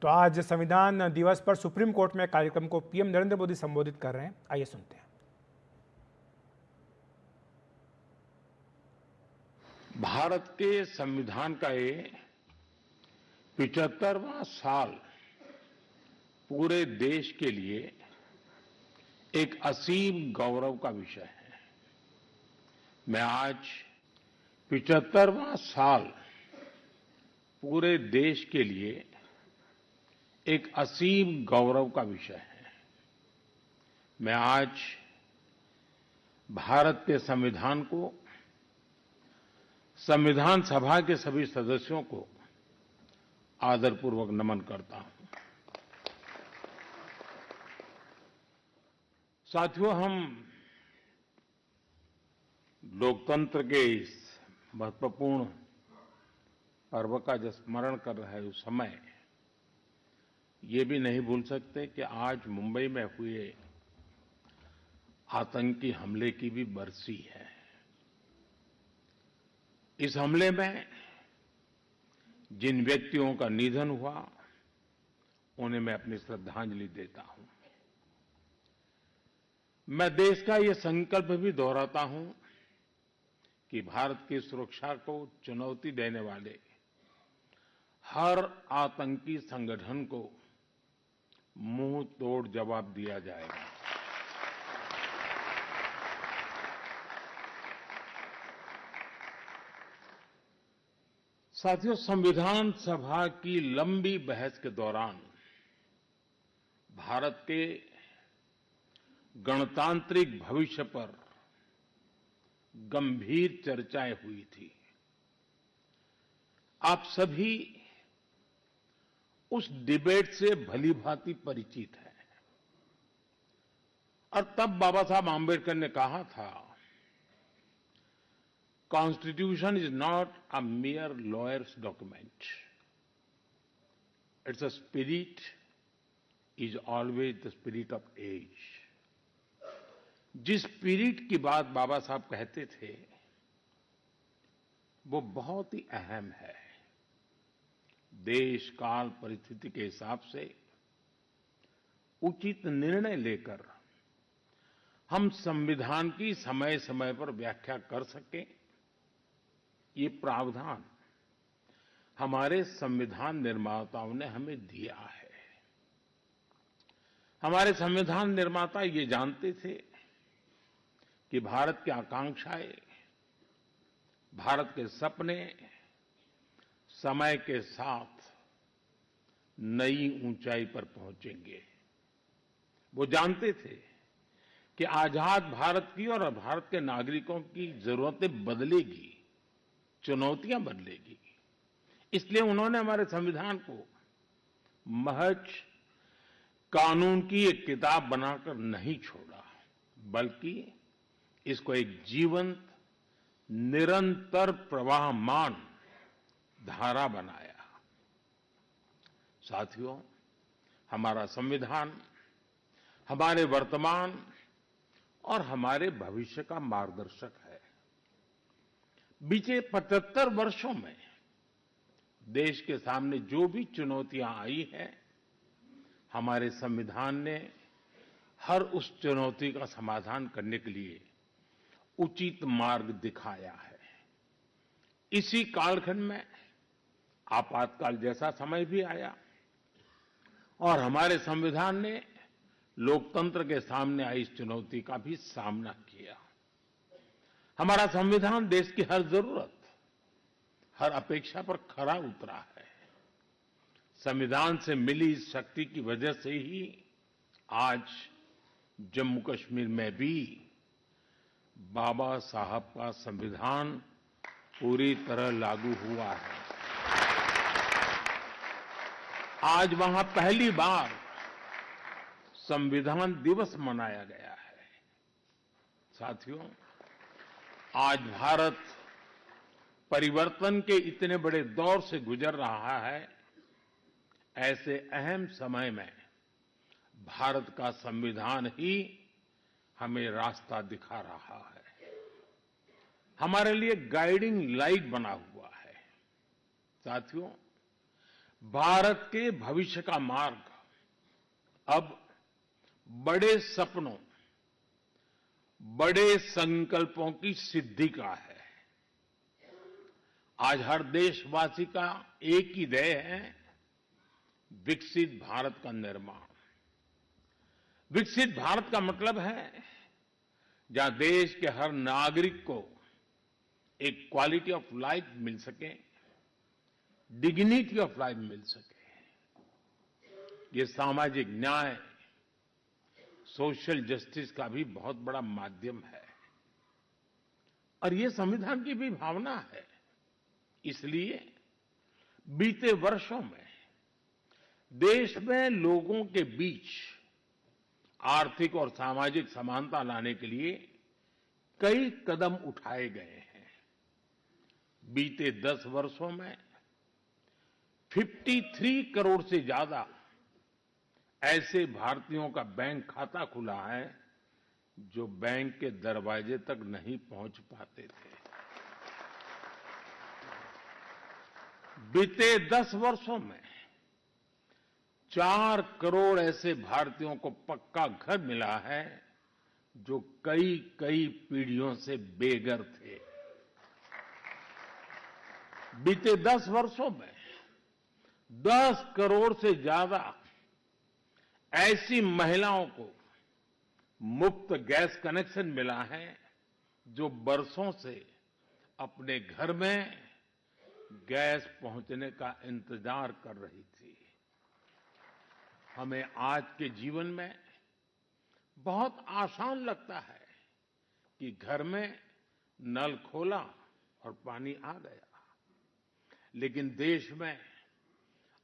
तो आज संविधान दिवस पर सुप्रीम कोर्ट में कार्यक्रम को पीएम नरेंद्र मोदी संबोधित कर रहे हैं। आइए सुनते हैं। भारत के संविधान का ये 75वां साल पूरे देश के लिए एक असीम गौरव का विषय है। मैं आज 75वां साल पूरे देश के लिए एक असीम गौरव का विषय है। मैं आज भारत के संविधान को, संविधान सभा के सभी सदस्यों को आदरपूर्वक नमन करता हूं। साथियों, हम लोकतंत्र के इस महत्वपूर्ण पर्व का जब स्मरण कर रहे हैं उस समय ये भी नहीं भूल सकते कि आज मुंबई में हुए आतंकी हमले की भी बरसी है। इस हमले में जिन व्यक्तियों का निधन हुआ उन्हें मैं अपनी श्रद्धांजलि देता हूं। मैं देश का ये संकल्प भी दोहराता हूं कि भारत की सुरक्षा को चुनौती देने वाले हर आतंकी संगठन को मुंह तोड़ जवाब दिया जाएगा। साथियों, संविधान सभा की लंबी बहस के दौरान भारत के गणतांत्रिक भविष्य पर गंभीर चर्चाएं हुई थी। आप सभी उस डिबेट से भलीभांति परिचित हैं और तब बाबा साहब आंबेडकर ने कहा था, Constitution is not a mere lawyer's document. Its a spirit is always the spirit of age. जिस स्पिरिट की बात बाबा साहब कहते थे वो बहुत ही अहम है। देश काल परिस्थिति के हिसाब से उचित निर्णय लेकर हम संविधान की समय समय पर व्याख्या कर सकें, ये प्रावधान हमारे संविधान निर्माताओं ने हमें दिया है। हमारे संविधान निर्माता ये जानते थे कि भारत की आकांक्षाएं, भारत के सपने समय के साथ नई ऊंचाई पर पहुंचेंगे। वो जानते थे कि आजाद भारत की और भारत के नागरिकों की जरूरतें बदलेगी, चुनौतियां बदलेगी। इसलिए उन्होंने हमारे संविधान को महज कानून की एक किताब बनाकर नहीं छोड़ा, बल्कि इसको एक जीवंत, निरंतर प्रवाहमान धारा बनाया। साथियों, हमारा संविधान हमारे वर्तमान और हमारे भविष्य का मार्गदर्शक है। बीते 75 वर्षों में देश के सामने जो भी चुनौतियां आई हैं, हमारे संविधान ने हर उस चुनौती का समाधान करने के लिए उचित मार्ग दिखाया है। इसी कालखंड में आपातकाल जैसा समय भी आया और हमारे संविधान ने लोकतंत्र के सामने आई इस चुनौती का भी सामना किया। हमारा संविधान देश की हर जरूरत, हर अपेक्षा पर खरा उतरा है। संविधान से मिली इस शक्ति की वजह से ही आज जम्मू कश्मीर में भी बाबा साहब का संविधान पूरी तरह लागू हुआ है। आज वहां पहली बार संविधान दिवस मनाया गया है। साथियों, आज भारत परिवर्तन के इतने बड़े दौर से गुजर रहा है। ऐसे अहम समय में भारत का संविधान ही हमें रास्ता दिखा रहा है, हमारे लिए गाइडिंग लाइट बना हुआ है। साथियों, भारत के भविष्य का मार्ग अब बड़े सपनों, बड़े संकल्पों की सिद्धि का है। आज हर देशवासी का एक ही ध्येय है, विकसित भारत का निर्माण। विकसित भारत का मतलब है जहां देश के हर नागरिक को एक क्वालिटी ऑफ लाइफ मिल सके, डिग्निटी ऑफ लाइफ मिल सके। ये सामाजिक न्याय, सोशल जस्टिस का भी बहुत बड़ा माध्यम है और ये संविधान की भी भावना है। इसलिए बीते वर्षों में देश में लोगों के बीच आर्थिक और सामाजिक समानता लाने के लिए कई कदम उठाए गए हैं। बीते 10 वर्षों में 53 करोड़ से ज्यादा ऐसे भारतीयों का बैंक खाता खुला है जो बैंक के दरवाजे तक नहीं पहुंच पाते थे। बीते 10 वर्षों में 4 करोड़ ऐसे भारतीयों को पक्का घर मिला है जो कई कई पीढ़ियों से बेघर थे। बीते 10 वर्षों में 10 करोड़ से ज्यादा ऐसी महिलाओं को मुफ्त गैस कनेक्शन मिला है जो बरसों से अपने घर में गैस पहुंचने का इंतजार कर रही थी। हमें आज के जीवन में बहुत आसान लगता है कि घर में नल खोला और पानी आ गया, लेकिन देश में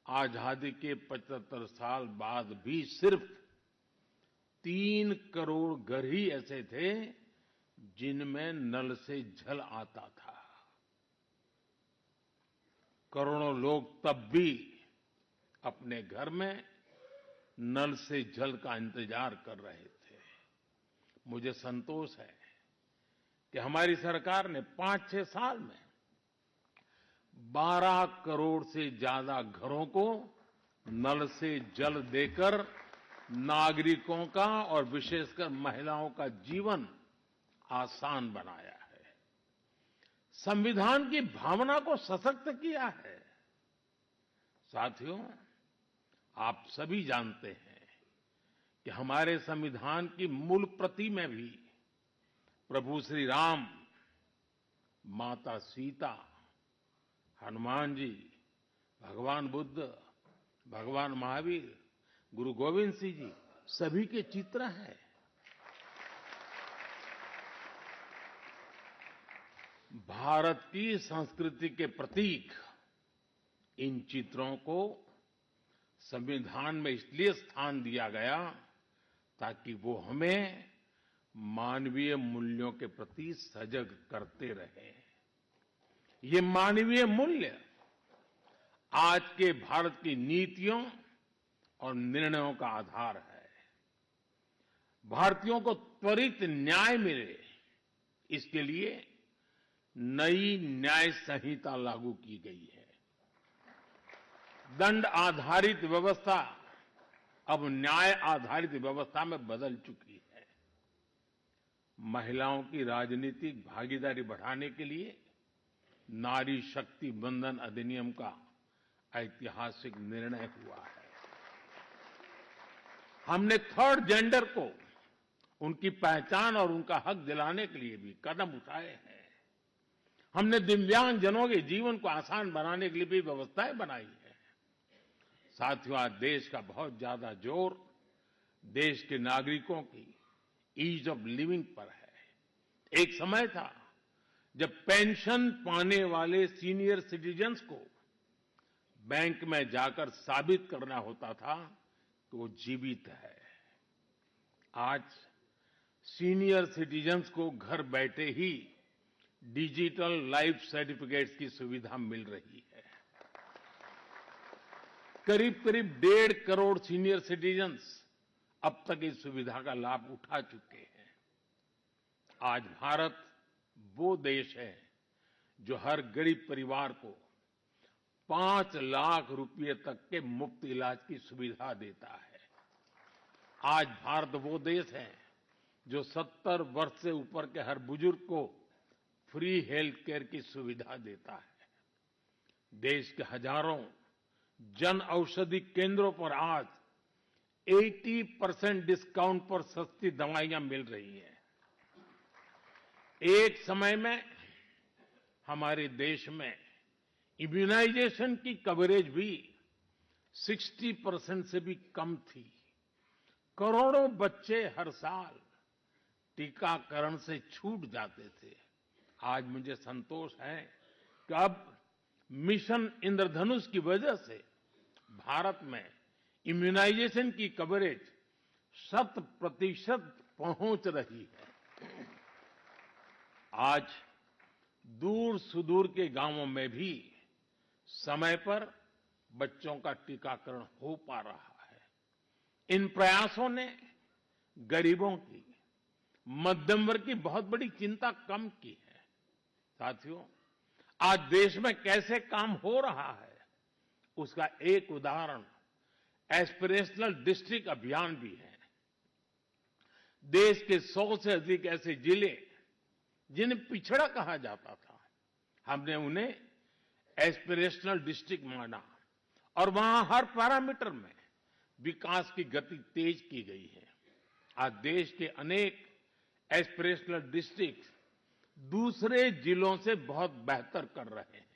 आजादी के 75 साल बाद भी सिर्फ 3 करोड़ घर ही ऐसे थे जिनमें नल से जल आता था। करोड़ों लोग तब भी अपने घर में नल से जल का इंतजार कर रहे थे। मुझे संतोष है कि हमारी सरकार ने 5-6 साल में 12 करोड़ से ज्यादा घरों को नल से जल देकर नागरिकों का और विशेषकर महिलाओं का जीवन आसान बनाया है। संविधान की भावना को सशक्त किया है। साथियों, आप सभी जानते हैं कि हमारे संविधान की मूल प्रति में भी प्रभु श्री राम, माता सीता, हनुमान जी, भगवान बुद्ध, भगवान महावीर, गुरु गोविंद सिंह जी सभी के चित्र हैं। भारत की संस्कृति के प्रतीक इन चित्रों को संविधान में इसलिए स्थान दिया गया ताकि वो हमें मानवीय मूल्यों के प्रति सजग करते रहे। ये मानवीय मूल्य आज के भारत की नीतियों और निर्णयों का आधार है। भारतीयों को त्वरित न्याय मिले, इसके लिए नई न्याय संहिता लागू की गई है। दंड आधारित व्यवस्था अब न्याय आधारित व्यवस्था में बदल चुकी है। महिलाओं की राजनीतिक भागीदारी बढ़ाने के लिए नारी शक्ति बंधन अधिनियम का ऐतिहासिक निर्णय हुआ है। हमने थर्ड जेंडर को उनकी पहचान और उनका हक दिलाने के लिए भी कदम उठाए हैं। हमने दिव्यांगजनों के जीवन को आसान बनाने के लिए भी व्यवस्थाएं बनाई है। साथियों, आज देश का बहुत ज्यादा जोर देश के नागरिकों की ईज ऑफ लिविंग पर है। एक समय था जब पेंशन पाने वाले सीनियर सिटीजन्स को बैंक में जाकर साबित करना होता था कि वो जीवित है। आज सीनियर सिटीजन्स को घर बैठे ही डिजिटल लाइफ सर्टिफिकेट्स की सुविधा मिल रही है। करीब करीब 1.5 करोड़ सीनियर सिटीजन्स अब तक इस सुविधा का लाभ उठा चुके हैं। आज भारत वो देश है जो हर गरीब परिवार को 5 लाख रुपए तक के मुफ्त इलाज की सुविधा देता है। आज भारत वो देश है जो 70 वर्ष से ऊपर के हर बुजुर्ग को फ्री हेल्थ केयर की सुविधा देता है। देश के हजारों जन औषधि केंद्रों पर आज 80% डिस्काउंट पर सस्ती दवाइयां मिल रही हैं। एक समय में हमारे देश में इम्यूनाइजेशन की कवरेज भी 60% से भी कम थी। करोड़ों बच्चे हर साल टीकाकरण से छूट जाते थे। आज मुझे संतोष है कि अब मिशन इंद्रधनुष की वजह से भारत में इम्यूनाइजेशन की कवरेज 100% पहुंच रही है। आज दूर सुदूर के गांवों में भी समय पर बच्चों का टीकाकरण हो पा रहा है। इन प्रयासों ने गरीबों की, मध्यम वर्ग की बहुत बड़ी चिंता कम की है। साथियों, आज देश में कैसे काम हो रहा है उसका एक उदाहरण एस्पिरेशनल डिस्ट्रिक्ट अभियान भी है। देश के 100 से अधिक ऐसे जिले जिन्हें पिछड़ा कहा जाता था, हमने उन्हें एस्पिरेशनल डिस्ट्रिक्ट माना और वहां हर पैरामीटर में विकास की गति तेज की गई है। आज देश के अनेक एस्पिरेशनल डिस्ट्रिक्ट दूसरे जिलों से बहुत बेहतर कर रहे हैं।